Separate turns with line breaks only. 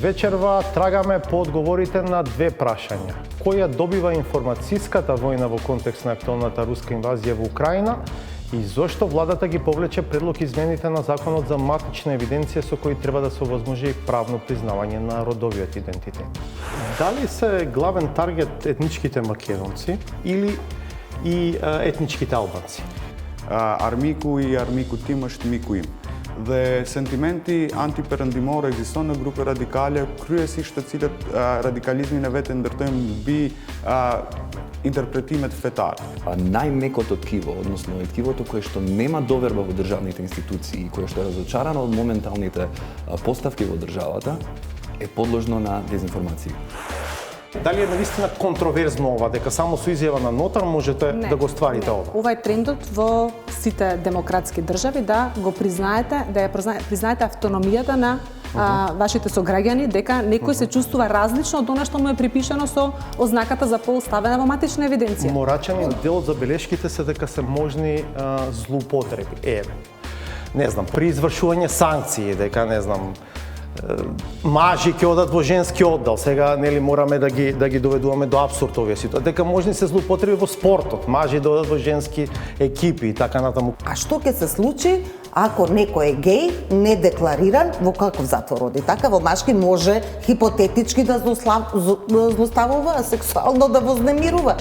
Вечерва трагаме по одговорите на две прашања. Која добива информацијската војна во контекст на актуелната руска инвазија во Украина и зошто владата ги повлече предлог измените на законот за матична евиденција со кои треба да се овозможи правно признавање на родовиот идентитет. Дали се главен таргет етничките македонци или и етничките албанци?
Армику и армику тимашт мику им. Dhe sentimenti antiperëndimor ekziston në grupe radikale, kryesisht të cilët radikalizmin e vetë ndërtojnë mbi интерпретимет фетар.
Најмекото ткиво, односно ткивото кое што нема доверба во државните институции и кое што е разочарано од моменталните поставки во државата, е подложно на дезинформации.
Дали е навистина контроверзно ова, дека само со изјава на нотар можете да го стварите ова?
Ова е трендот во сите демократски држави да го признаете, да ја признаете автономијата на вашите сограѓани, дека некој се чувствува различно од она што му е припишано со ознаката за пол ставена во матична евиденција.
Морачен дел од забелешките се дека се можни злоупотреби. Не знам, при извршување санкции, дека не знам, мажи ќе одат во женски оддел, сега нели мораме да ги доведуваме до апсурд овие ситуации. Дека можни се злоупотреби во спортот, мажи да одат во женски екипи и така натаму.
А што ќе се случи ако некој е геј, не деклариран, во каков затвор оди? Така во машки може хипотетички да злоставува, сексуално да вознемирува.